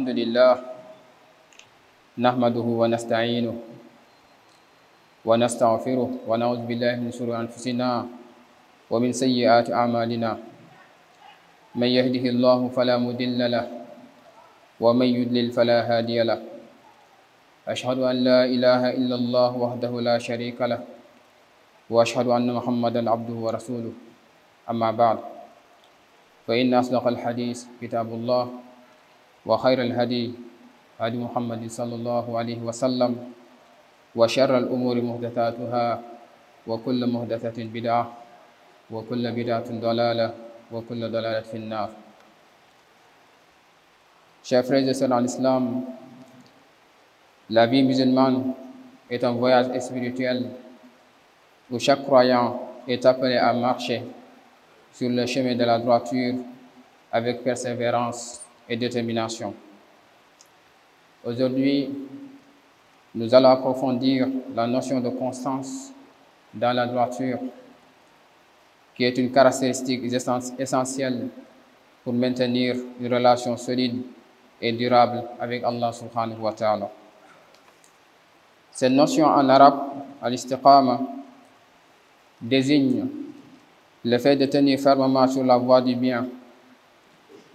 الحمد لله نحمده ونستعينه ونستغفره ونعوذ بالله من شرور أنفسنا ومن سيئات أعمالنا من يهده الله فلا مضل له ومن يضلل فلا هادي له أشهد أن لا إله إلا الله وحده لا شريك له وأشهد أن محمدا عبده ورسوله أما بعد فإن أصدق الحديث كتاب الله وخير الهدي هدي محمد صلى الله عليه وسلم وشر الأمور محدثاتها وكل محدثة بدعة وكل بدعة ضلالة وكل ضلالة في النار. Chers frères et sœurs en islam, la vie musulmane est un voyage spirituel où chaque croyant est appelé à marcher sur le chemin de la droiture avec persévérance et détermination. Aujourd'hui, nous allons approfondir la notion de constance dans la droiture, qui est une caractéristique essentielle pour maintenir une relation solide et durable avec Allah subhanahu wa ta'ala. Cette notion en arabe, al-istiqama, désigne le fait de tenir fermement sur la voie du bien,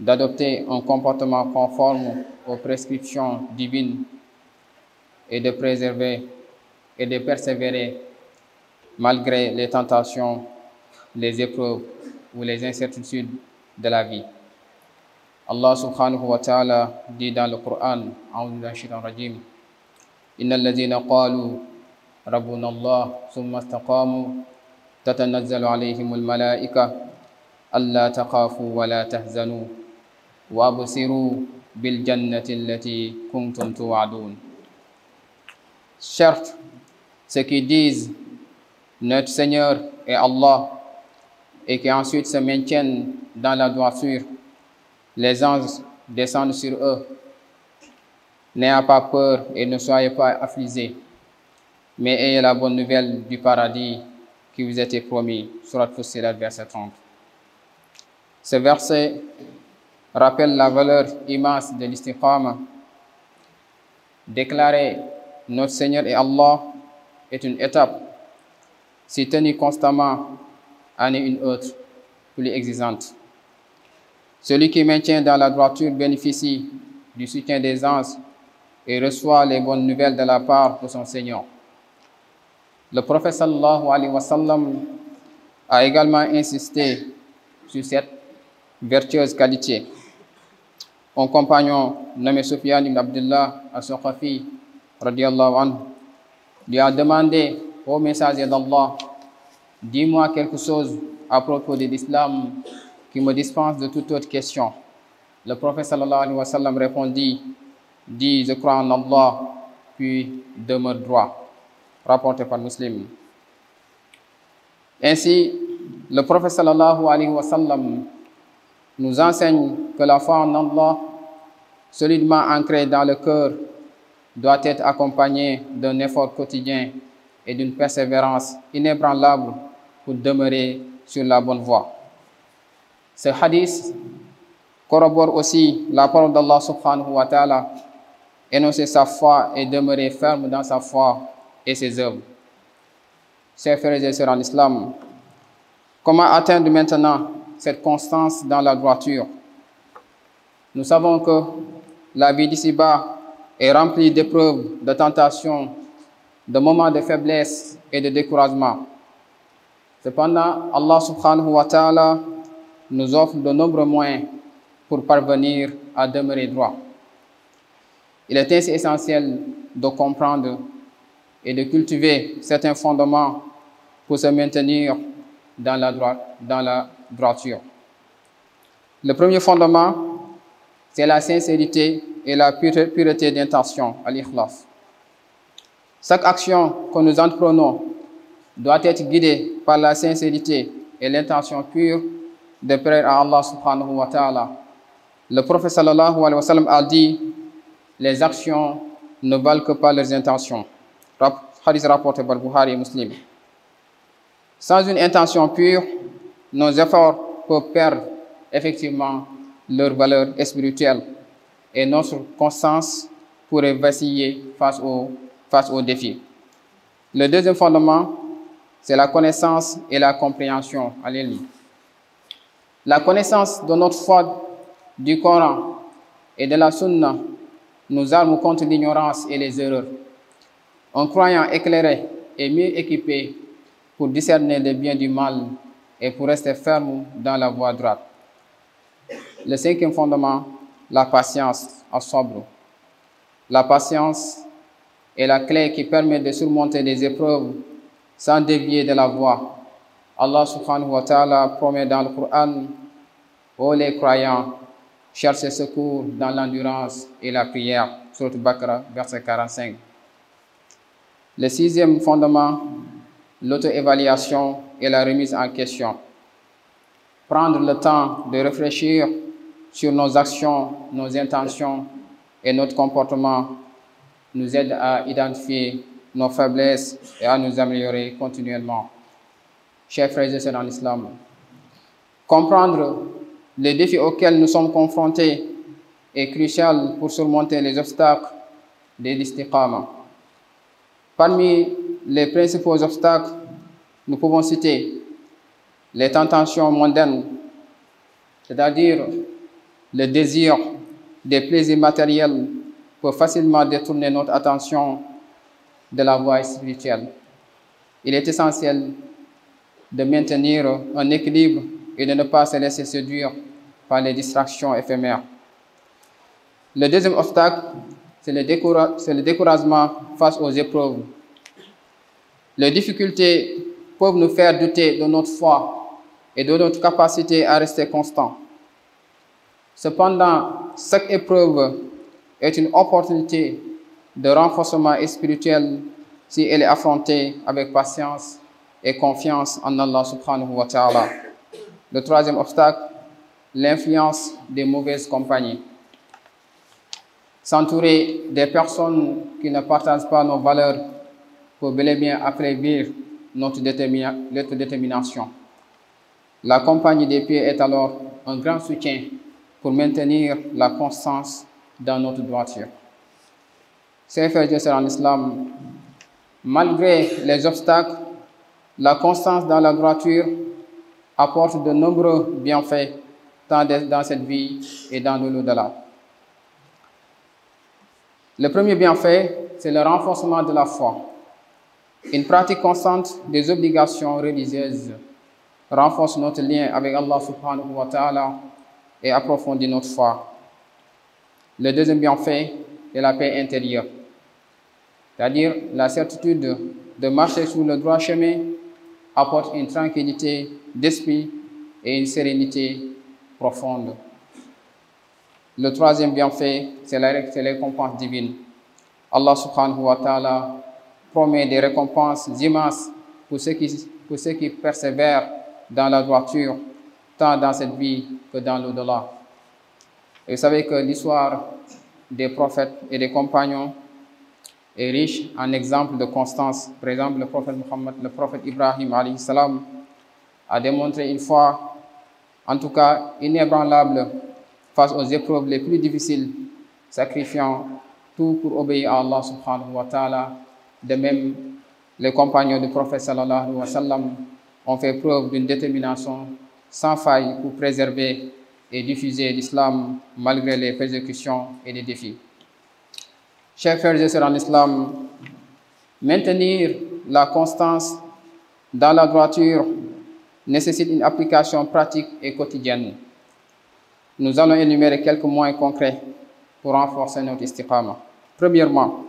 d'adopter un comportement conforme aux prescriptions divines et de préserver et de persévérer malgré les tentations, les épreuves ou les incertitudes de la vie. Allah subhanahu wa ta'ala dit dans le Coran, A'udhu billahi shaitanir rajim, Innal ladhina qalu rabbuna Allah thumma istaqamu tatanazzalu alayhimul malaika alla taqafu wa la tahzanu wa absiru bil jannati allati kuntum tu'adun. Certes, ceux qui disent notre Seigneur est Allah et qui ensuite se maintiennent dans la droiture, les anges descendent sur eux. N'ayez pas peur et ne soyez pas affligés, mais ayez la bonne nouvelle du paradis qui vous était promis. Surat Fussilat, verset 30. Ce verset rappelle la valeur immense de l'istiqama. Déclarer notre Seigneur et Allah est une étape. S'y tenir constamment en est une autre, plus exigeante. Celui qui maintient dans la droiture bénéficie du soutien des anges et reçoit les bonnes nouvelles de la part de son Seigneur. Le prophète sallallahu alayhi wa sallam a également insisté sur cette vertueuse qualité. Un compagnon nommé Sufyan ibn Abdullah al-Saqafi radiyallahu anhu lui a demandé au messager d'Allah, dis-moi quelque chose à propos de l'islam qui me dispense de toute autre question. Le prophète sallallahu alayhi wa sallam répondit, dis, je crois en Allah, puis demeure droit. Rapporté par Muslim. Ainsi, le prophète sallallahu alayhi wa sallam nous enseigne que la foi en Allah, solidement ancrée dans le cœur, doit être accompagnée d'un effort quotidien et d'une persévérance inébranlable pour demeurer sur la bonne voie. Ce hadith corrobore aussi la parole d'Allah subhanahu wa ta'ala, énoncer sa foi et demeurer ferme dans sa foi et ses œuvres. Chers frères et sœurs en islam, comment atteindre maintenant cette constance dans la droiture? Nous savons que la vie d'ici-bas est remplie d'épreuves, de tentations, de moments de faiblesse et de découragement. Cependant, Allah subhanahu wa ta'ala nous offre de nombreux moyens pour parvenir à demeurer droit. Il est ainsi essentiel de comprendre et de cultiver certains fondements pour se maintenir dans la droiture. Le premier fondement, c'est la sincérité et la pureté d'intention, al-ikhlas. Chaque action que nous entreprenons doit être guidée par la sincérité et l'intention pure de plaire à Allah subhanahu wa ta'ala. Le prophète sallallahu alayhi wa sallam a dit, les actions ne valent que par leurs intentions. Hadith rapporté par Bukhari et Muslim. Sans une intention pure, nos efforts peuvent perdre effectivement leur valeur spirituelle. et notre constance pourrait vaciller face aux défis. Le deuxième fondement, c'est la connaissance et la compréhension. Alléluia. La connaissance de notre foi du Coran et de la Sunna nous arme contre l'ignorance et les erreurs. Un croyant éclairé est mieux équipé pour discerner le bien du mal et pour rester ferme dans la voie droite. Le cinquième fondement, la patience à sobre. La patience est la clé qui permet de surmonter des épreuves sans dévier de la voie. Allah subhanahu wa ta'ala promet dans le Coran: ô les croyants, cherchez secours dans l'endurance et la prière. Sourate Baqarah, verset 45. Le sixième fondement, l'auto-évaluation et la remise en question. Prendre le temps de réfléchir sur nos actions, nos intentions et notre comportement nous aide à identifier nos faiblesses et à nous améliorer continuellement. Chers frères et sœurs dans l'islam, comprendre les défis auxquels nous sommes confrontés est crucial pour surmonter les obstacles de l'istiqama. Parmi les principaux obstacles, nous pouvons citer les tentations mondaines, c'est-à-dire le désir des plaisirs matériels peut facilement détourner notre attention de la voie spirituelle. Il est essentiel de maintenir un équilibre et de ne pas se laisser séduire par les distractions éphémères. Le deuxième obstacle, c'est le découragement face aux épreuves. Les difficultés peuvent nous faire douter de notre foi et de notre capacité à rester constant. Cependant, chaque épreuve est une opportunité de renforcement spirituel si elle est affrontée avec patience et confiance en Allah subhanahu wa ta'ala. Le troisième obstacle, l'influence des mauvaises compagnies. S'entourer des personnes qui ne partagent pas nos valeurs peut bel et bien affaiblir notre détermination. La compagnie des pieds est alors un grand soutien pour maintenir la constance dans notre droiture. Chers frères et sœurs en islam, malgré les obstacles, la constance dans la droiture apporte de nombreux bienfaits tant dans cette vie et dans l'au-delà. Le premier bienfait, c'est le renforcement de la foi. Une pratique constante des obligations religieuses renforce notre lien avec Allah subhanahu wa ta'ala et approfondit notre foi. Le deuxième bienfait est la paix intérieure, c'est-à-dire la certitude de marcher sur le droit chemin apporte une tranquillité d'esprit et une sérénité profonde. Le troisième bienfait, c'est la récompense divine. Allah subhanahu wa ta'ala promet des récompenses immenses pour ceux qui persévèrent dans la droiture, tant dans cette vie que dans l'au-delà. Et vous savez que l'histoire des prophètes et des compagnons est riche en exemples de constance. Par exemple, le prophète Muhammad, le prophète Ibrahim alayhi salam, a démontré une foi, en tout cas inébranlable, face aux épreuves les plus difficiles, sacrifiant tout pour obéir à Allah subhanahu wa ta'ala. De même, les compagnons du prophète sallallahu alayhi wa sallam ont fait preuve d'une détermination sans faille pour préserver et diffuser l'islam malgré les persécutions et les défis. Chers frères et sœurs en islam, maintenir la constance dans la droiture nécessite une application pratique et quotidienne. Nous allons énumérer quelques moyens concrets pour renforcer notre istiqama. Premièrement,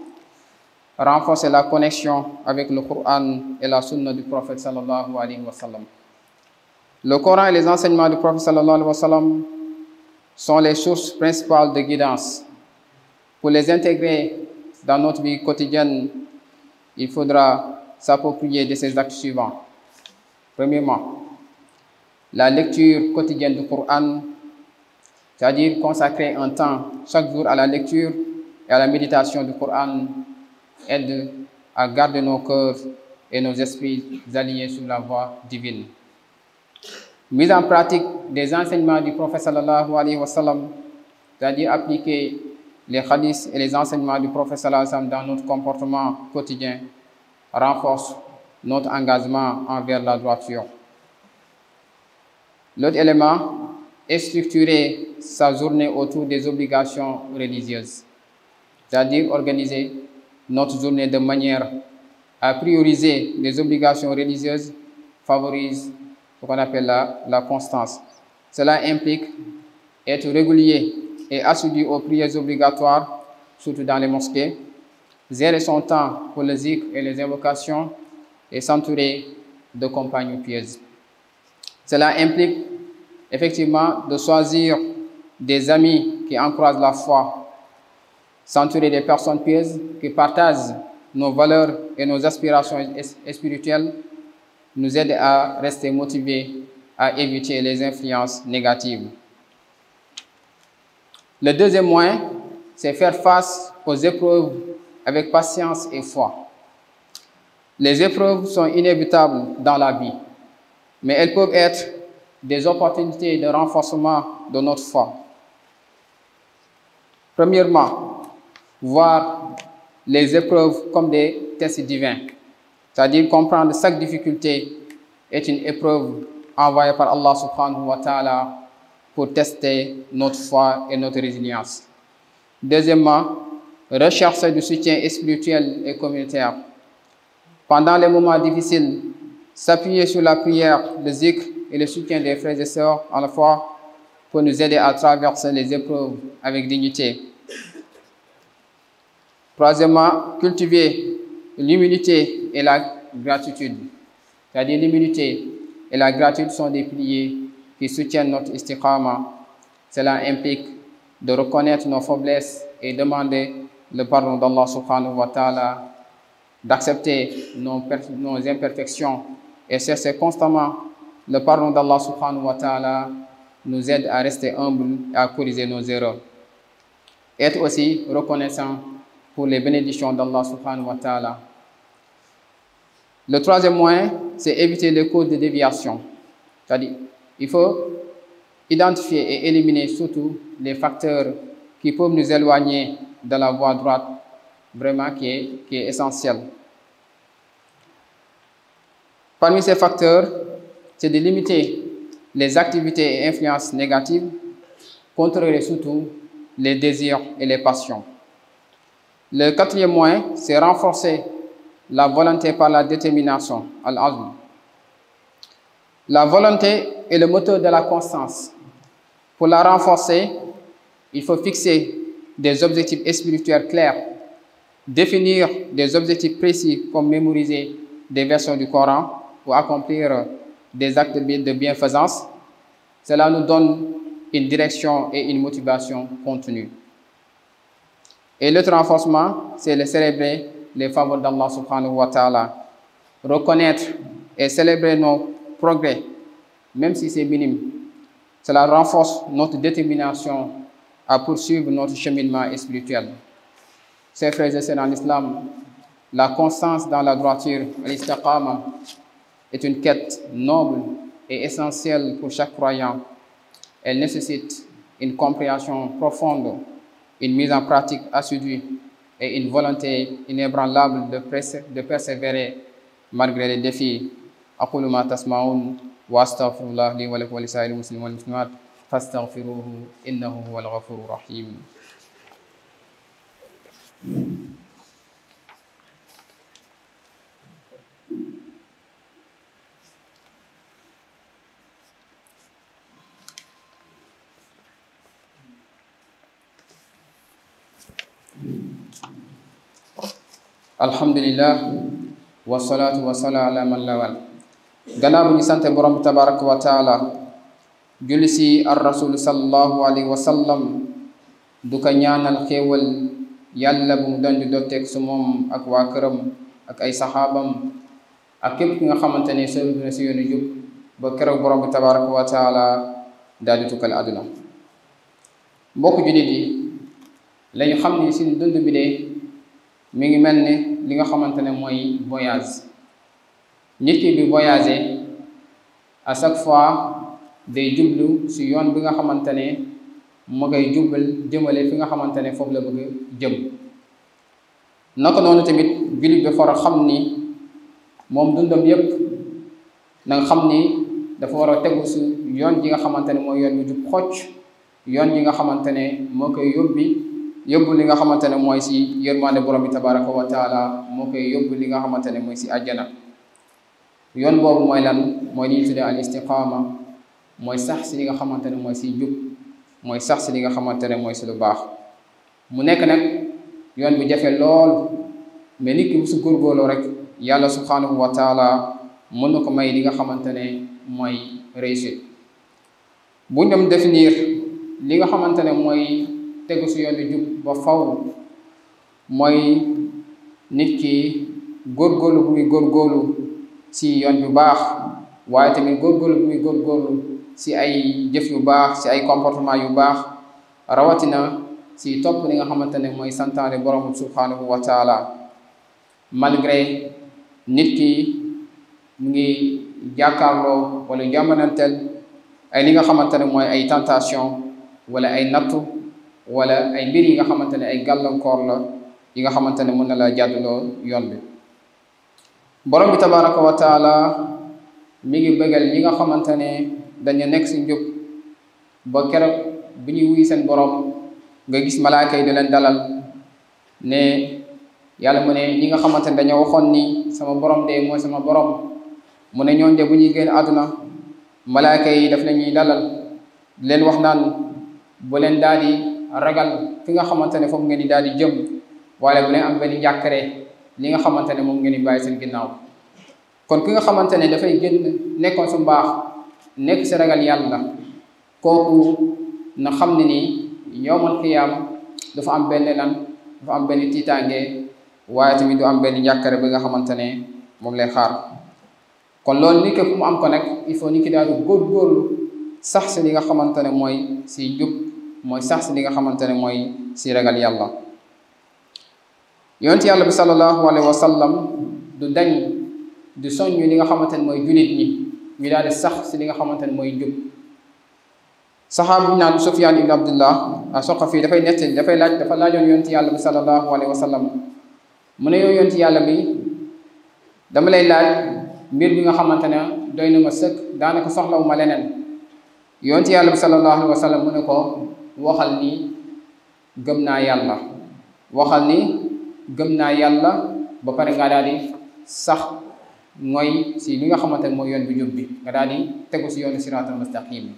renforcer la connexion avec le Coran et la Sunna du prophète sallallahu alayhi wa sallam. Le Coran et les enseignements du prophète sallallahu alayhi wa sallam sont les sources principales de guidance. Pour les intégrer dans notre vie quotidienne, il faudra s'approprier de ces actes suivants. Premièrement, la lecture quotidienne du Coran, c'est-à-dire consacrer un temps chaque jour à la lecture et à la méditation du Coran, aide à garder nos cœurs et nos esprits alignés sur la voie divine. Mise en pratique des enseignements du prophète sallallahu alayhi wa sallam, c'est-à-dire appliquer les hadiths et les enseignements du prophète sallallahu alayhi wa sallam dans notre comportement quotidien renforcent notre engagement envers la droiture. L'autre élément est structurer sa journée autour des obligations religieuses, c'est-à-dire organiser notre journée de manière à prioriser les obligations religieuses favorise ce qu'on appelle la constance. Cela implique être régulier et assidu aux prières obligatoires, surtout dans les mosquées, gérer son temps pour le zikr et les invocations et s'entourer de compagnes pieuses. Cela implique effectivement de choisir des amis qui encouragent la foi, s'entourer des personnes pieuses qui partagent nos valeurs et nos aspirations spirituelles, nous aident à rester motivés, à éviter les influences négatives. Le deuxième moyen, c'est faire face aux épreuves avec patience et foi. Les épreuves sont inévitables dans la vie, mais elles peuvent être des opportunités de renforcement de notre foi. Premièrement, voir les épreuves comme des tests divins, c'est-à-dire comprendre que chaque difficulté est une épreuve envoyée par Allah subhanahu wa ta'ala pour tester notre foi et notre résilience. Deuxièmement, rechercher du soutien spirituel et communautaire. Pendant les moments difficiles, s'appuyer sur la prière, le zikr et le soutien des frères et sœurs en la foi pour nous aider à traverser les épreuves avec dignité. Troisièmement, cultiver l'humilité et la gratitude. C'est-à-dire l'humilité et la gratitude sont des piliers qui soutiennent notre istiqama. Cela implique de reconnaître nos faiblesses et demander le pardon d'Allah subhanahu wa ta'ala, d'accepter nos imperfections et chercher constamment le pardon d'Allah subhanahu wa ta'ala nous aide à rester humbles et à corriger nos erreurs. Être aussi reconnaissant pour les bénédictions d'Allah subhanahu wa ta'ala. Le troisième moyen, c'est éviter les causes de déviation. C'est-à-dire, il faut identifier et éliminer surtout les facteurs qui peuvent nous éloigner de la voie droite, vraiment qui est essentielle. Parmi ces facteurs, c'est de limiter les activités et influences négatives, contrôler surtout les désirs et les passions. Le quatrième moyen, c'est renforcer la volonté par la détermination, al-azm. La volonté est le moteur de la constance. Pour la renforcer, il faut fixer des objectifs spirituels clairs, définir des objectifs précis comme mémoriser des versions du Coran ou accomplir des actes de bienfaisance. Cela nous donne une direction et une motivation contenue. Et l'autre renforcement, c'est de célébrer les faveurs d'Allah subhanahu wa ta'ala. Reconnaître et célébrer nos progrès, même si c'est minime. Cela renforce notre détermination à poursuivre notre cheminement spirituel. Chers frères et sœurs en islam, la constance dans la droiture, l'istiqama, est une quête noble et essentielle pour chaque croyant. Elle nécessite une compréhension profonde, une mise en pratique assidue et une volonté inébranlable de persévérer malgré les défis. أقول ما تسمعون وأستغفر الله لي ولكم ولسائر المسلمين والمسلمات فاستغفروه إنه هو الغفور الرحيم. الحمد لله والصلاة والسلام على من لا والاه. gannaaw bu ñu sante borom bi tabaraka wa taala julli si ar rasul sallallahu alayhi wa sallam du ko ñaanal xéewal yàlla bu mu doon di dotteeg su moom ak waa këram ak ay saxaabam ak képp ki nga xamante ne soobu na si yoonu jub ba keroog borom bi tabaraka wa taala daal di tukkal àdduna. mbokk jullit yi lañu xam ni suñu dund bi de mi ngi mel ne li nga xamante ne mooy voyage. nit ki bi voyager à chaque fois day jublu ci yoon bi nga xamante ne ma koy jubal jëmale fi nga xamante ne foofu la bëgg jëm. naka noonu tamit jullit bi war a xam ni moom dundam yépp na nga xam ni dafa war a tegu si yoon ji nga xamante ne mooy yoon bu jub xocc, yoon ji nga xamante ne moo koy yóbbu li nga xamante ne mooy si yërmande borom bi tabaraka wa taala, moo koy yóbbu li nga xamante ne mooy si àjjana. yoon boobu mooy lan? mooy li ñu tuddee al istiqaama, mooy sax si li nga xamante ne mooy si jub, mooy sax si li nga xamante ne mooy si lu baax. mu nekk nag yoon bu jafe lool, mais nit ki bu su góorgóorloo rek yàlla subhanahu wa taala mën na ko may li nga xamante ne mooy réussite. bu ñu dem définir li nga xamante ne mooy tegu si yoon bi jub ba faw, mooy nit ki góorgóorlu bu muy góorgóorlu si yoon bu baax, waaye tamit góorgóorlu bu muy góorgóorlu si ay jëf yu baax, si ay comportement yu baax, rawatina si topp li nga xamante ne mooy santaane borom subhanahu wa taala. malgré nit ki mu ngi jàkkaarloo wala jamonanteel ay li nga xamante ne mooy ay tentation wala ay nattu wala ay mbir yi nga xamante ne ay gàllankoor la yi nga xamante ne mën na la jàdduloo yoon bi. borom bi tabaraka wa taala mi ngi bëggal ñi nga xamante ne dañu nekk si njub ba keroog bu ñuy wuy seen borom nga gis malaaka yi di leen dalal ne yàlla mu ne ñi nga xamante ne dañoo waxoon ni sama borom de mooy sama borom, mu ne ñooñu de bu ñuy génn àdduna malaaka yi daf lañuy dalal di leen wax naan bu leen daal di ragal fi nga xamante ne foofu ngeen di daal di jëm, wala bu leen am benn njàkkare li nga xamante ne moom ngeen di bàyyi seen ginnaaw. kon ki nga xamante ne dafay génn nekkoon su mbaax, nekk si ragal yàlla, kooku na xam ne ni yawmal qiyaam dafa am benn dafa am benn tiitaange, waaye tamit du am benn njàkkare bi nga xamante ne moom lay xaar. kon loolu nit ki fu mu am ko nag il faut nit ki daal di góorgóorlu sax si li nga xamante ne mooy si njub, mooy sax si li nga xamante ne mooy si ragal yàlla. yonent yàlla bi sallallahu alayhi wa sallam du dañ di soññ li nga xamante ne mooy jullit ñi ñu daal di sax si li nga xamante ne mooy njub. saxaaba bu naan Sufyaan ibn Abdullah as-Saqafi dafay dafa laajoon yonent yàlla bi sallallahu alayhi wa sallam, mu ne yow yonent yàlla bi dama lay laaj mbir bi nga xamante ne doy na ma sëkk, daanaka soxlawu ma leneen. yonent yàlla bi sallallahu alayhi wa sallam mu ne ko waxal ni gëm naa yàlla, waxal ni gëm naa yàlla ba pare nga daal di sax mooy si li nga xamante ne mooy yoon bi jub bi, nga daal di tegu si yoonu siraatal mustaqim.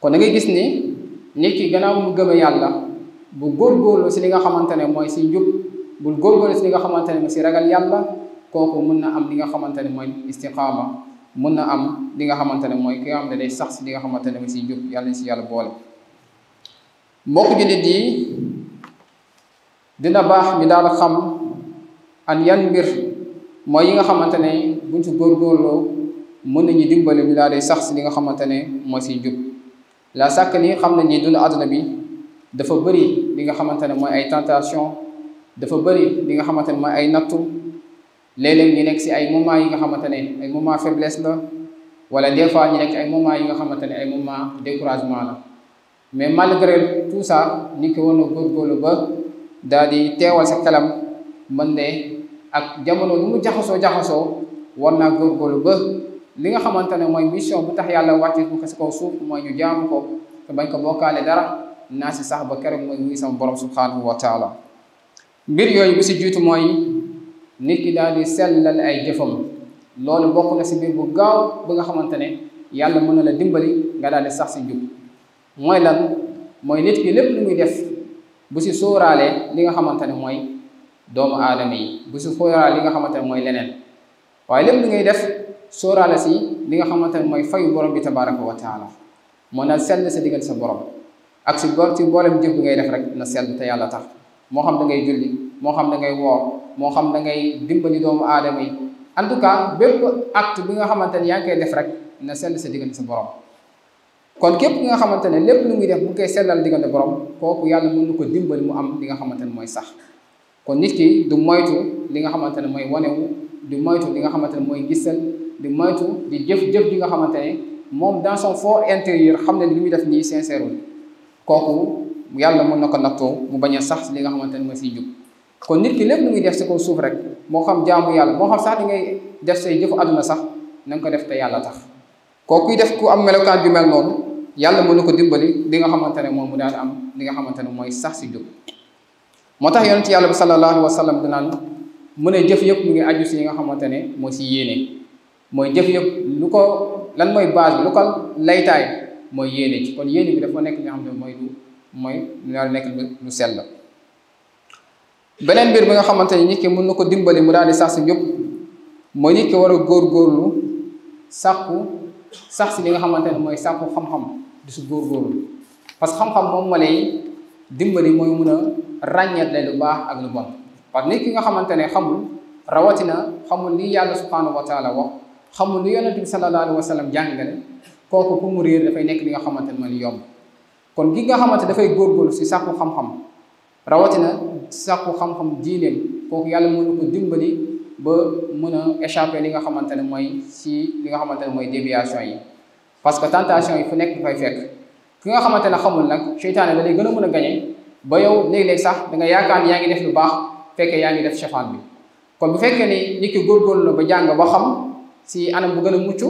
kon da ngay gis ni nit ki gannaaw mu gëmee yàlla bu góorgóorlu si li nga xamante ne mooy si njub, bul góorgóorlu si li nga xamante ne mooy si ragal yàlla, kooku mun na am li nga xamante ne mooy istiqaama, mun na am li nga xamante ne mooy ki nga xam ne day sax si li nga xamante ne mooy si njub. yàlla si yàlla boole. mbokk jullit yi, dina baax ñu daal xam an yan mbir mooy yi nga xamante ne buñ si góorgóorloo mën nañu dimbali ñu daal di sax si li nga xamante ne mooy si njub. la sàkk ni xam nañ ni dund àdduna bi dafa bëri li nga xamante ne mooy ay tentation, dafa bëri li nga xamante ne mooy ay nattu. léeg-léeg ñu nekk si ay moments yi nga xamante ne ay moments faiblesse la, wala des fois ñu nekk ay moments yi nga xamante ne ay moments découragement la. mais malgré tout ça nit ki war na góorgóorlu ba daal di teewal sa xelam mën ne ak jamono lu mu jaxasoo war naa góorgóorlu ba li nga xamante ne mooy mission bu tax yàlla wàcce bu ko si kaw suuf mooy ñu jaamu ko te bañ ko bokkaale dara, naa si sax ba keroog mooy muy sama borom subhanahu wa taala. mbir yooyu bu si jiitu mooy nit ki daal di sellal ay jëfam. loolu bokk na si mbir bu gaaw ba nga xamante ne yàlla mën na la dimbali nga daal di sax si njub. mooy lan? mooy nit ki lépp lu muy def bu si sóoraalee li nga xamante ne mooy doomu aadama yi, bu si sóoraale li nga xamante ne mooy leneen, waaye lépp lu ngay def sóoraale si li nga xamante ne mooy fayu borom bi tabaraka wa taala. moo na sell sa diggante sa borom ak si boolem jëf bi ngay def rek na sell te yàlla tax. moo xam da ngay julli, moo xam da ngay woor, moo xam da ngay dimbali doomu aadama yi, en tout cas bépp acte bi nga xamante ne yaa ngi koy def rek na sell sa diggante sa borom. kon képp ki nga xamante ne lépp lu muy def mu koy sellal diggante borom, kooku yàlla mën na ko dimbali mu am li nga xamante ne mooy sax. kon nit ki du moytu li nga xamante ne mooy wanewu, du moytu li nga xamante ne mooy gisal, du moytu di jëf-jëf bi nga xamante ne moom dans son fort intérieur xam ne li muy def nii sincère. kooku yàlla mën na ko nattoo mu bañ a sax li nga xamante ne mooy siy jub. kon nit ki lépp lu muy def si kaw suuf rek moo xam jaamu yàlla moo xam sax li ngay def say jëfu àdduna sax na nga ko def te yàlla tax kookuy def ku am melokaan bi mel noonu yàlla mën na ko dimbali li nga xamante ne moom mu daal am li nga xamante ne mooy sax si jub. moo tax yonent yàlla bi sallallahu alayhi wa sallam dinaan mu ne jëf yëpp mu ngi aju si li nga xamante ne mooy si yéene mooy jëf yëpp lu ko lan mooy base bi lu ko laytaay mooy yéene ci kon yéene bi dafa nekk li nga xam ne mooy lu nekk lu sell la. beneen mbir bi nga xamante ni nit ki mën na ko dimbali mu daal di sax si njub mooy nit ki war a góorgóorlu sax si li nga xamante ne mooy sàkku xam-xam di si góorgóorlu parce que xam-xam moom ma lay dimbali mooy mun a ràññeetle lu baax ak lu bon parce que nit ki nga xamante ne xamul rawatina xamul li yàlla subhanahu wa taala wax xamul li yonent bi sallallahu alayhi wa sallam jàngale kooku pour mu réer dafay nekk li nga xamante ne mooy lu yomb kon gi nga xamante dafay góorgóorlu si sàkku xam-xam rawatina sàkku xam-xam diineem kooku yàlla mën na ko dimbali ba mën a échapper li nga xamante ne mooy si li nga xamante ne mooy déviation yi parce que tentation yi fu nekk dafay fekk ki nga xamante ne xamul nag seytaane da lay gën a mën a gañe ba yow léeg-léeg sax da nga yaakaar ni yaa ngi def lu baax fekkee yaa ngi def safaan bi kon bu fekkee ni nit ki góorgóorlu na ba jàng ba xam si anam bu gën a mucc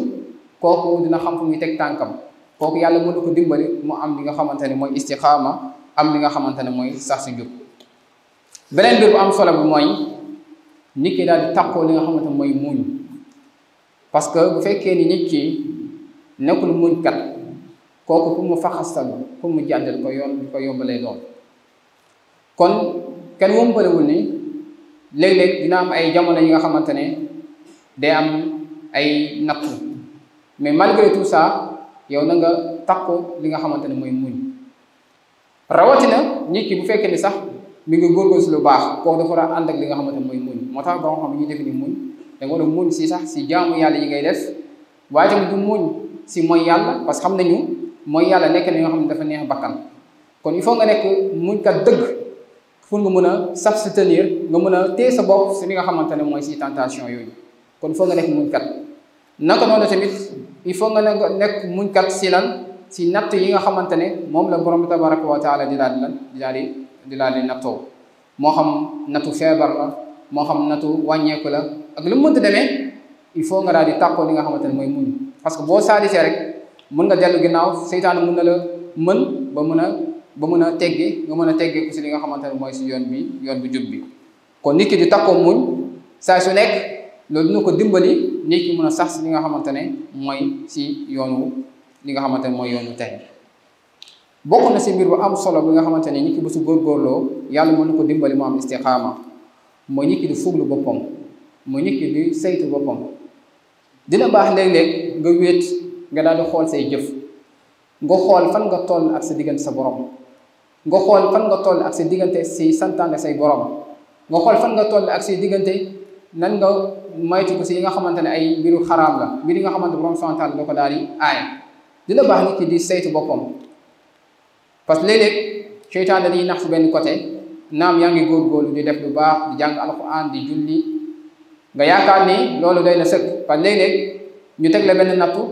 kooku dina xam fu muy teg tànkam kooku yàlla mën na ko dimbali mu am li nga xamante ne mooy istiqaama am li nga xamante ne mooy sax si njub. beneen mbir bu am solo bi mooy nit ki daal di tàqoo li nga xamante ne mooy muñ parce que bu fekkee ni nit ki nekkul muñkat kooku pour mu faxastalu pour mu jàddal ko yoon di ko yombalee doon kon kenn wombalewul ni léeg-léeg dina am ay jamono yi nga xamante ne day am ay nattu mais malgré tout ça yow na nga tàqoo li nga xamante ne mooy muñ rawatina nit ki bu fekkee ni sax mi ngi góorgóorlu si lu baax kooku dafa war a ànd ak li nga xamante ne mooy muñ moo tax ba nga xam ne ñuy def ni muñ da nga war a muñ si sax si jaamu yàlla yi ngay def waaye tamit du muñ si mooy yàlla parce que xam nañu mooy yàlla nekk na nga xam ne dafa neex bakkan kon il faut nga nekk muñkat dëgg pour nga mën a s'abstenir nga mën a téye sa bopp si li nga xamante ne mooy si tentation yooyu kon il faut nga nekk muñkat naka noonu tamit il faut nga nekk muñkat si lan si natt yi nga xamante ne moom la borom bi tabaraka wa taala di daal di nattoo moo xam nattu feebar la moo xam nattu wàññeeku la ak lu mu mënta demee il faut nga daal di tàqoo li nga xamante ne mooy muñ parce que boo saadisee rek mën nga dellu ginnaaw seytaane mën na la mën ba mën a teggi nga mën a teggee ku si li nga xamante ne mooy si yoon bu jub bi kon nit ki di tàqoo muñ saa su nekk loolu dina ko dimbali nit ki mën a sax si li nga xamante ne mooy si yoonu li nga xamante ne mooy yoonu tey bokk na si mbir bu am solo bi nga xamante ne nit ki bu su góorgóorloo yàlla mën na ko dimbali mu am istiqaama mooy nit ki di fuglu boppam mooy nit ki di saytu boppam dina baax léeg-léeg nga wéet nga daal di xool say jëf nga xool fan nga toll ak sa diggante sa borom nga xool fan nga toll ak sa diggante si santaane say borom nga xool fan nga toll ak say diggante nan nga moytu ko si yi nga xamante ne ay mbiru xaraam la mbir yi nga xamante borom subhanahu wa taala da ko daal di aay dina baax nit ki di saytu boppam parce que léeg-léeg seytaan dañuy nax si benn côté naam yaa ngi góorgóorlu di def lu baax di jàng alquran di julli nga yaakaar ni loolu doy na sëkk parce que léeg-léeg ñu teg la benn nattu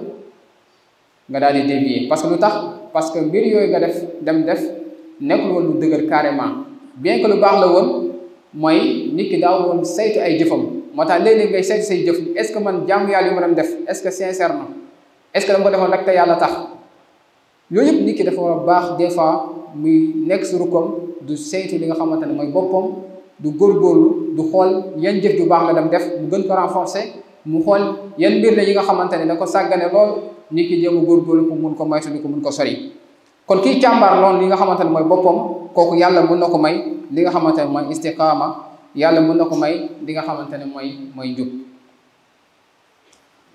nga daal di dévier parce que lu tax parce que mbir yooyu nga def nekkul woon lu dëgër carrément bien que lu baax la woon mooy nit ki daaw woon saytu ay jëfam moo tax léeg-léeg ngay saytu say jëf est ce que man jaamu yàlla yu ma doon def est ce que sincère na est ce que dama ko defoon rek te yàlla tax loolu yëpp nit ki dafa war a baax des fois muy nekk si rukkam du saytu li nga xamante ne mooy boppam du góorgóorlu du xool yan jëf ju baax la dem def mu gën ko renforcer mu xool yan mbir la yi nga xamante ne da ko sàggane lool nit ki jéem a góorgóorlu pour mun ko moytu di ko mun ko sori kon kii càmbar loolu li nga xamante ne mooy boppam kooku yàlla mën na ko may li nga xamante ne mooy istiqaama yàlla mën na ko may li nga xamante ne mooy njub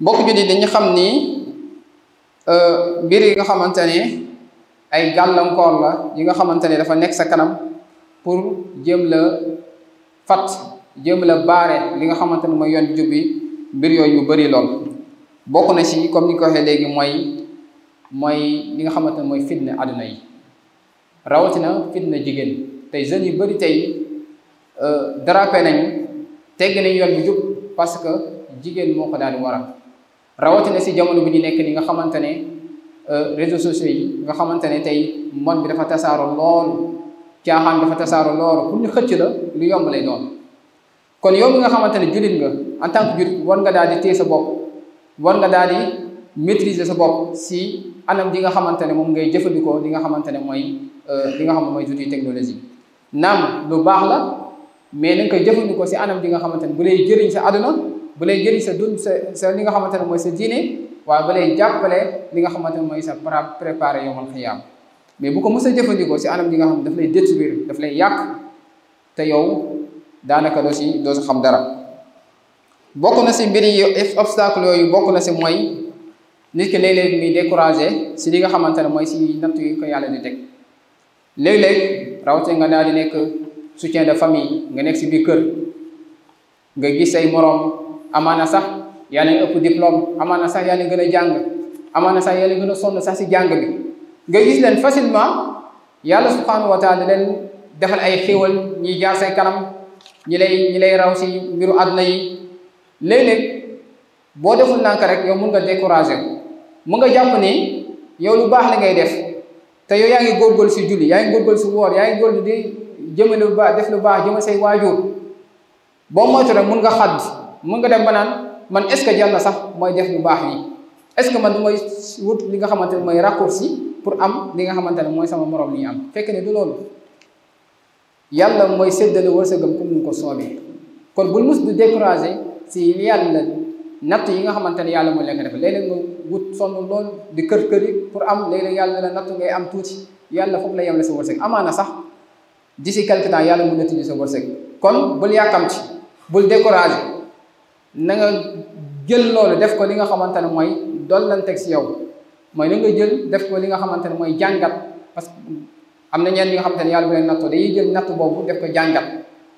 mbokk jullit dañu xam ni mbir yi nga xamante ne ay gàllankoor la yi nga xamante ne dafa nekk sa kanam pour jéem la fat jéem la baare li nga xamante ne mooy yoon bi jub bi mbir yooyu yu bëri lool bokk na ci comme ni ko waxee léegi mooy li nga xamante ne mooy fitna àdduna yi rawatina fitna jigéen tey jeunes yu bëri tey dérapé nañu tegg nañu yoon bi jub parce que jigéen moo ko daal di waral rawatina si jamono bi ñu nekk ni nga xamante ne réseaux sociaux yi nga xamante ne tey mon bi dafa tasaaroo loolu caaxaan dafa tasaaroo loolu pour ñu xëcc la lu yomb lay doon. kon yow mi nga xamante ne jullit nga en tant que jullit war nga daal di téye sa bopp war nga daal di maîtriser sa bopp si anam ji nga xamante ne moom ngay jëfandikoo li nga xamante ne mooy li nga xam ne mooy outils technologie naam lu baax la mais na nga koy jëfandikoo si anam ji nga xamante ne bu lay jëriñ sa àdduna bu lay jëriñ sa dund sa li nga xamante ne mooy sa diine waaye ba lay jàppale li nga xamante ne mooy sa préparé yowmal xiyaam mais bu ko mës a jëfandikoo si anam ji nga xam ne daf lay détruire daf lay yàq te yow daanaka doo si xam dara. bokk na si mbir yi obstacle yooyu bokk na si mooy nit ki léeg-léeg muy découragé si li nga xamante ne mooy si natt yi ko yàlla di teg léeg-léeg rawatina nga daal di nekk soutien de famille nga nekk si biir kër nga gis say moroom amaana sax yaa leen ëpp diplôme amaana sax yaa leen gën a jàng amaana sax yaa leen gën a sonn sax si jàng bi nga gis leen facilement yàlla subhanahu wa taala leen defal ay xéewal ñiy jaar say kanam ñi lay raw si mbiru àdduna yi léeg-léeg boo deful nànk rek yow mun nga découragé mun nga jàpp ni yow lu baax la ngay def te yow yaa ngi góorgóorlu si julli yaa ngi góorgóorlu si woor yaa ngi góorgóorlu di jëmale lu baax def lu baax jëmal say waajur boo moytu rek mun nga xadd mun nga dem ba naan man est ce que jar na sax mooy def lu baax yi est ce que man du may wut li nga xamante ne mooy raccourci pour am li nga xamante ne mooy sama morom li am fekk ne du loolu yàlla mooy séddale wërsëgam comme ni ko soobee kon bul mus du découragé si yàlla natt yi nga xamante ne yàlla mooy lekk def léeg-léeg nga wut sonn lool di kër yi pour am léeg-léeg yàlla la natt ngay am tuuti yàlla foofu la yemle sa wërsëg amaana sax d'ici quelque temps yàlla mën na tijji sa wërsëg kon bul yàkkamti bul découragé na nga jël loolu def ko li nga xamante ne mooy dollanteeg si yow mooy na nga jël def ko li nga xamante ne mooy jàngat parce que am na ñenn ñi nga xamante ne yàlla bu leen nattoo dañuy jël natt boobu def ko jàngat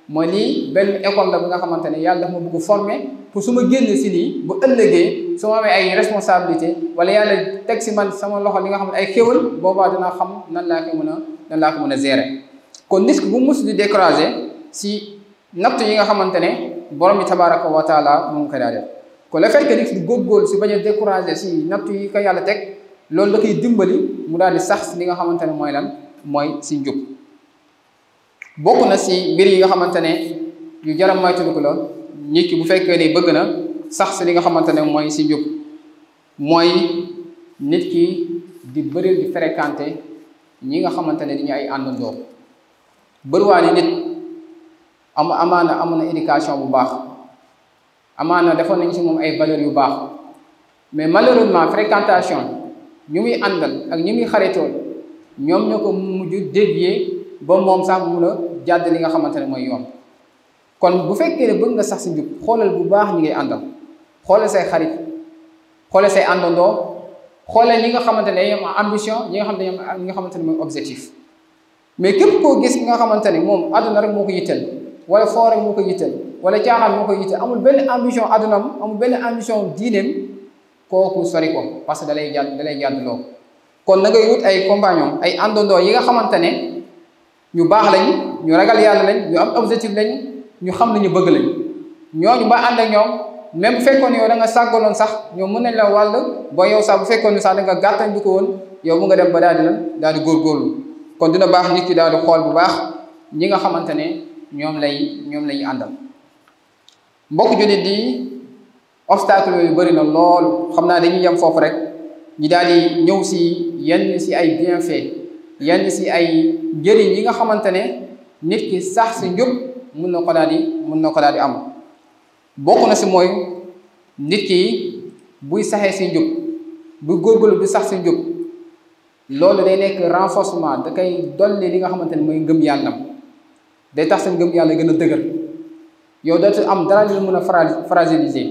mooy lii benn école la bi nga xamante ne yàlla dafa ma bëgg former pour su ma génn si lii bu ëllëgee su ma amee ay responsabilité wala yàlla teg si man sama loxo li nga xam ne ay xéwal boobaa dinaa xam nan laa ko mën a gérer kon nit ki bu mus di découragé si natt yi nga xamante ne borom bi tabaraka wa taala mu ngi ko daa def kon le fait que nit ki di góorgóorlu si bañ a découragé si natt yi ko yàlla teg loolu da koy dimbali mu daal di sax si li nga xamante ne mooy lan mooy si njub bokk na si mbir yi nga xamante ne yu jaram moytandiku la nit ki bu fekkee ni bëgg na sax si li nga xamante ne mooy si njub mooy nit ki di bëri di fréquenté ñi nga xamante ne dañu ay àndandoo bëriwaane nit amaana amoon na éducation bu baax amaana defoon nañ si moom ay valeurs yu baax mais malheureusement fréquentation ñu muy àndal ak ñu muy xaritool ñoom ñoo ko mujj dévier ba moom sax mun a jàdd li nga xamante ne mooy yoon kon bu fekkee ne bëgg nga sax si njub xoolal bu baax ñi ngay àndal xoolal say xarit xoolal say àndandoo xoolal ñi nga xamante ne dañoo am ambition ñi nga xamante ne mooy objectif mais képp koo gis ki nga xamante ne moom àdduna rek moo ko yitteel wala foo rek moo ko yitteel wala caaxaan moo ko yitteel amul benn ambition àddunam amul benn ambition diineem kooku sori ko parce que dalay jàddloo kon na ngay wut ay compagnon ay àndandoo yi nga xamante ne ñu baax lañ ñu ragal yàlla lañ ñu am objectif lañ ñu xam nañu bëgg lañ ñooñu ba ànd ak ñoom même bu fekkoon yow da nga sàggaloon sax ñoom mën nañ la wàll ba yow sax bu fekkoon sax da nga gàttañ bi ko woon yow mu nga dem ba daal di góorgóorlu kon dina baax nit ki daal di xool bu baax ñi nga xamante ne ñoom lay àndal mbokk jullit di obstacle yooyu bëri na loolu xam naa dañuy yem foofu rek ñi daal di ñëw si yenn si ay bienfait yenn si ay njëriñ yi nga xamante ne nit ki sax si njub mun na ko daal di am bokk na si mooy nit ki buy saxee si njub buy góorgóorlu di sax si njub loolu day nekk renforcement da koy dolli li nga xamante ne mooy ngëm yàllam day tax sa ngëm yàlla gën a dëgër yow dootu am dara li la mën a fragiliser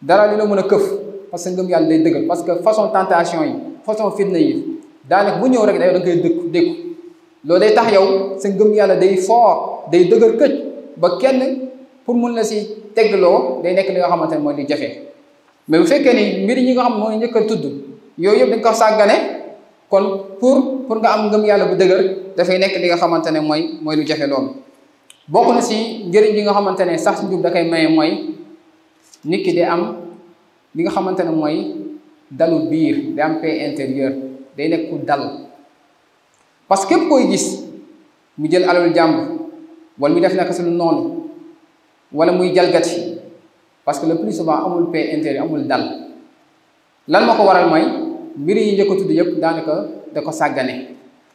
dara li la mën a këf parce que ngëm yàlla day dëgër parce que façon tentation yi façon fitna yi daanaka bu ñëw rek da nga koy dékku loolu day tax yow sa ngëm yàlla day fort day dëgër këj ba kenn pour mun la si teggloo day nekk li nga xamante ne mooy li jafe mais bu fekkee ni mbir yi nga xam mooy njëkk a tudd yooyu yëpp dañ ko sàggane kon pour nga am ngëm yàlla bu dëgër dafay nekk li nga xamante ne mooy lu jafe loolu bokk na si njëriñ yi nga xamante ne sax si njub da koy maye mooy nit ki di am li nga xamante ne mooy dalu biir day am paix intérieur day nekk ku dal parce que képp koy gis mu jël alalu jàmbur wala muy def naka su noonu wala muy jalgati parce que le plus souvent amul paix intérieur amul dal lan moo ko waral mooy mbir yi njëkk a tudd yëpp daanaka da ko sàggane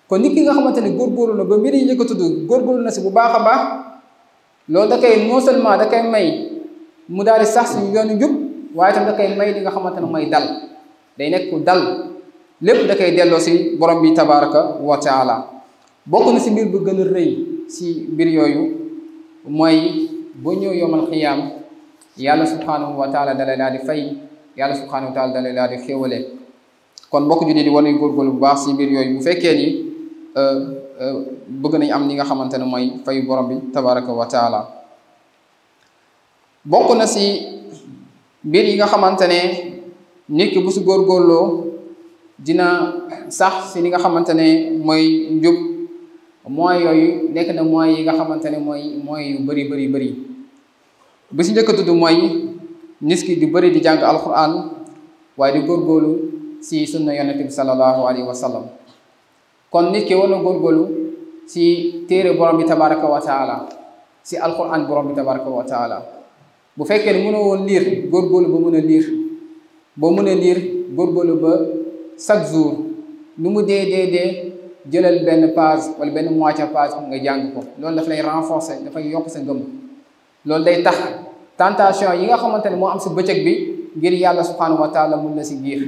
kon nit ki nga xamante ne góorgóorlu na ba mbir yi njëkk a tudd góorgóorlu na si bu baax a baax loolu da koy non seulement da koy may mu daal di sax si yoonu njub waaye tam da koy may li nga xamante ne mooy dal day nekk ku dal lépp da koy delloo si borom bi tabaraka wa taala bokk na si mbir bu gën a rëy si mbir yooyu mooy boo ñëw yomal xiyaam yàlla subhanahu wa taala dalay daal di fay yàlla subhanahu wa taala dalay daal di xéewale kon mbokk jullit di war nañ góorgóorlu bu baax si mbir yooyu bu fekkee ni bëgg nañ am li nga xamante ne mooy fayu borom bi tabaraka wa taala bokk na si mbir yi nga xamante ne nit ki bu si góorgóorloo dina sax si li nga xamante ne mooy njub mooy yooyu nekk na mooy yi nga xamante ne mooy yu bëri bi si njëkk a tudd mooy nit ki di bëri di jàng alquran waaye di góorgóorlu si sunna yonent bi sallallahu alayhi wa sallam kon nit ki war na góorgóorlu si téere borom bi tabaraka wa taala si alquran borom bi tabaraka wa taala bu fekkee ne mënoo woon liir góorgóorlu ba mën a liir boo mën a liir góorgóorlu ba chaque jour nu mu dee jëlal benn page wala benn moitié page nga jàng ko loolu daf lay renforcer dafay yokk sa ngëm loolu day tax tentation yi nga xamante ne moo am si bëccëg bi ngir yàlla subhanahu wa taala mun na si giir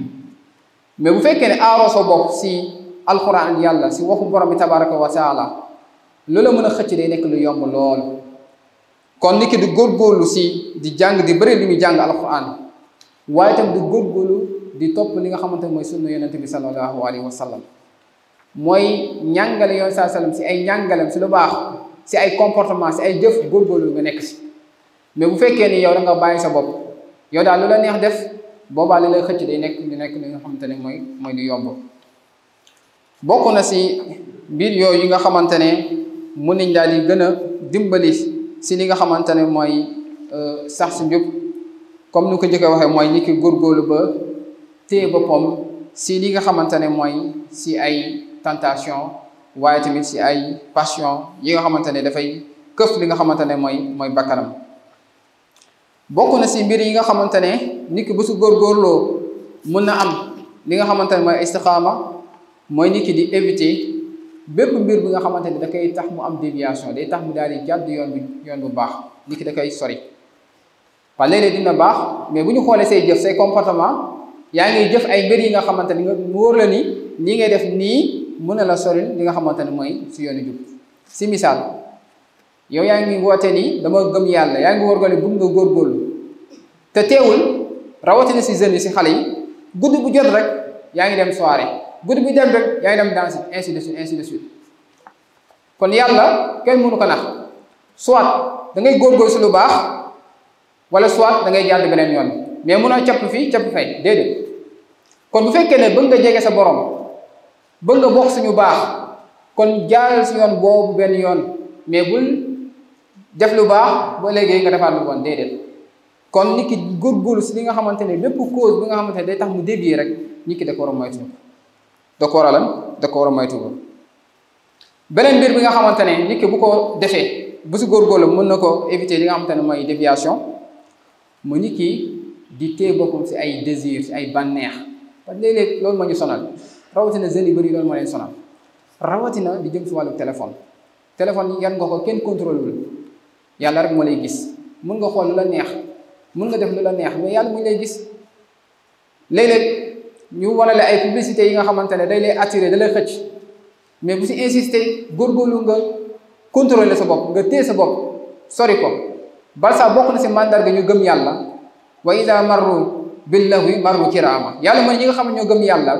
mais bu fekkee ne aaroo sa bopp si alquran yàlla si waxu borom bi tabaraka wa taala loola mën a xëcc day nekk lu yomb lool kon nit ki di góorgóorlu si di jàng di bëri li muy jàng alquran waaye tam di góorgóorlu di topp li nga xamante ne mooy sunna yonent bi sallallahu alayhi wa sallam mooy ñàngale yoon saa sallam si ay ñàngalem si lu baax si ay comportement si ay jëf góorgóorlu nga nekk si mais bu fekkee ni yow da nga bàyyi sa bopp yow daal lu la neex def boobaa li lay xëcc day nekk li nga xamante ne mooy lu yomb bokk na si mbir yooyu yi nga xamante ne mun nañ daal di gën a dimbali si li nga xamante ne mooy sax si njub comme ni ko njëkk a waxee mooy nit ki góorgóorlu ba téye boppam si li nga xamante ne mooy si ay tentation waaye tamit si ay passion yi nga xamante ne dafay këf li nga xamante ne mooy bakkanam bokk na si mbir yi nga xamante ne nit ki bu su góorgóorloo mun na am li nga xamante ne mooy istiqaama mooy nit ki di éviter bépp mbir bi nga xamante ne da koy tax mu am déviation day tax mu daal di jàdd yoon bu baax nit ki da koy sori waaye léeg-léeg dina baax mais bu ñu xoolee say jëf say comportement yaa ngi jëf ay mbir yi nga xamante ne nga mu wóor la ni lii ngay def nii mun na la soril li nga xamante ne mooy si yoonu jub si misaal yow yaa ngi woote ni dama gëm yàlla yaa ngi wóor ne bëgg nga góorgóorlu te teewul rawatina si jeunes yi si xale yi guddi bu jot rek yaa ngi dem soirée guddi bu dem rek yaa ngi dem danse ainsi de suite kon yàlla kenn mënu ko nax soit da ngay góorgóorlu si lu baax wala soit da ngay jàdd beneen yoon mais munoo capp fii capp fay déedéet kon bu fekkee ne bëgg nga jege sa borom bëgg nga bokk suñu baax kon jaaral si yoon boobu benn yoon mais bul def lu baax ba léegi nga defaat lu bon déedéet kon nit ki góorgóorlu si li nga xamante ne bépp cause bi nga xamante ne day tax mu dévier rek nit ki da ko war a moytu da ko war a lan da ko war a moytu beneen mbir bi nga xamante ne nit ki bu ko defee bu si góorgóorlu mën na ko éviter li nga xamante ne mooy déviation mu nit ki di téye boppam si ay désir si ay bànneex parce que léeg-léeg loolu moo ñu sonal rawatina jeunes yu bëri loolu moo leen sonal rawatina di jëm si wàllu téléphone yan nga ko kenn contrôle wul yàlla rek moo lay gis mun nga xool lu la neex mun nga def lu la neex mais yàlla mu lay gis léeg-léeg ñu wanale ay publicité yi nga xamante ne day lay attiré da lay xëcc mais bu si insister góorgóorlu nga contrôler sa bopp nga téye sa bopp sori ko bal sax bokk na si mandarga ñu gëm yàlla wa ida marru billahi marru kiraama yàlla mooy ñi nga xam ne ñoo gëm yàlla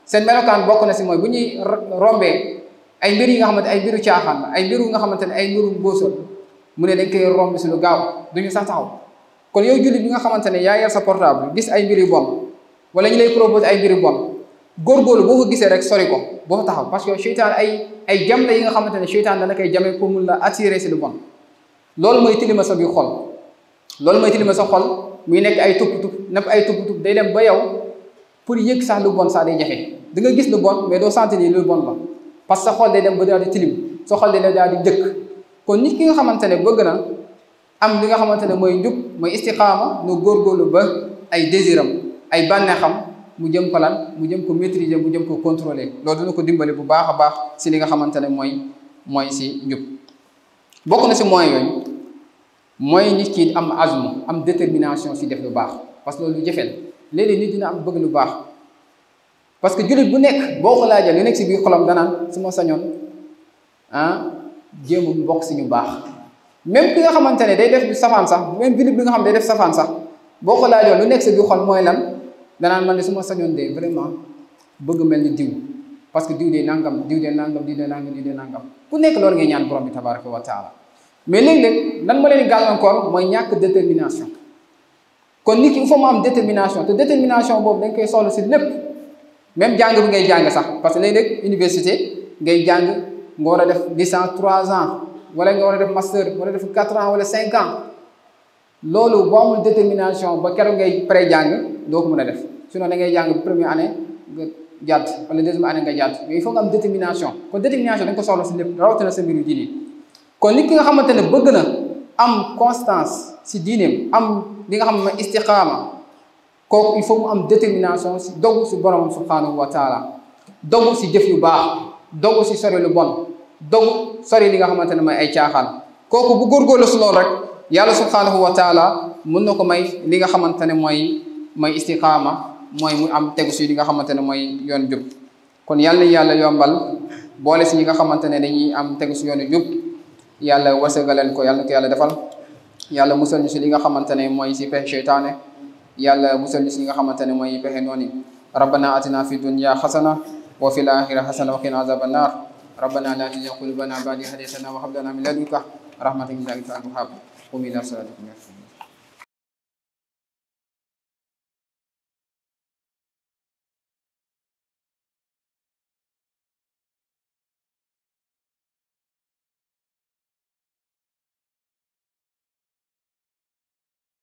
seen melokaan bokk na si mooy bu ñuy rombee ay mbir yi nga xamante ay mbiru caaxaan ay mbiru nga xamante ne ay mbiru mbóosal mu ne dañ koy romb si lu gaaw duñu sax taxaw kon yow jullit bi nga xamante ne yaa yor sa portable gis ay mbir yu bon wala ñu lay proposé ay mbir yu bon góorgóorlu boo ko gisee rek sori ko boo fa taxaw parce que seytaan ay jam la yi nga xamante ne seytaan dana koy jamee pour mun la attirer si lu bon loolu mooy tilima sa biir xol loolu mooy tilima sa xol muy nekk ay tupp-tupp napp ay tupp-tupp day dem ba yow pour yëg sax lu bon sax day jafe da nga gis lu bon mais doo sentir ni lu bon la parce que sa xol day dem ba daal di tilim sa xol day daal di jëkk kon nit ki nga xamante ne bëgg na am li nga xamante ne mooy njub mooy istiqaama nu góorgóorlu ba ay désiram ay bànneexam mu jëm ko lan mu jëm ko maîtriser mu jëm ko contrôler loolu dina ko dimbali bu baax a baax si li nga xamante ne mooy si njub bokk na si moyens yooyu mooy nit ki am azmu am détermination si def lu baax parce que loolu lu jëfeel léeg-léeg nit dina am bëgg lu baax parce que jullit bu nekk boo ko laajee lu nekk si biir xolam danaan su ma sañoon jéem a bokk si ñu baax même ki nga xamante ne day def du safaan sax même jullit bi nga xam day def safaan sax boo ko laajoon lu nekk si biir xol mooy lan danaan man de su ma sañoon de vraiment bëgg mel ni diw parce que diw de nangam diw de nangam diw de nangam diw de nangam ku nekk loolu ngay ñaan borom bi tabaraka wa taala mais léeg-léeg lan ma leen di gàllankoor mooy ñàkk détermination kon nit ki il faut mu am détermination te détermination boobu dañ koy soxla si lépp même jàng bi ngay jàng sax parce que léeg-léeg université ngay jàng nga war a def licence 3 ans wala nga war a def master wala def 4 ans wala 5 ans loolu boo amul détermination ba keroog ngay pré jàng doo ko mën a def sinon da ngay jàng première année nga jàdd wala deuxième année nga jàdd mais il faut nga am détermination kon détermination dañ ko soxla si lépp rawatina sa mbiru diine kon nit ki nga xamante ne bëgg na am constance si diineem am li nga xam ne istiqaama kooku il faut mu am détermination si dogu si borom subhanahu wa taala dogu si jëf yu baax dogu si sori lu bon dogu sori li nga xamante ne mooy ay caaxaan kooku bu góorgóorlu si loolu rek yàlla subhanahu wa taala mën na ko may li nga xamante ne mooy istiqaama mooy mu am tegu si li nga xamante ne mooy yoon jub kon yàlla yombal boole si ñi nga xamante ne dañuy am tegu si yoonu jub yàlla wasagaleen ko yàlla na ko yàlla defal yàlla musal ñu si li nga xamante ne mooy si pexe seytaane yàlla musal ñu si li nga xamante ne mooy pexe noonu rabbana atina fi dunya xasana wa fil axira xasana wa qina azaba annar rabbana la tuzigh qulubana ba'da idh hadaytana wa hab lana min ladunka rahmatan innaka antal wahhab qum ila salatikum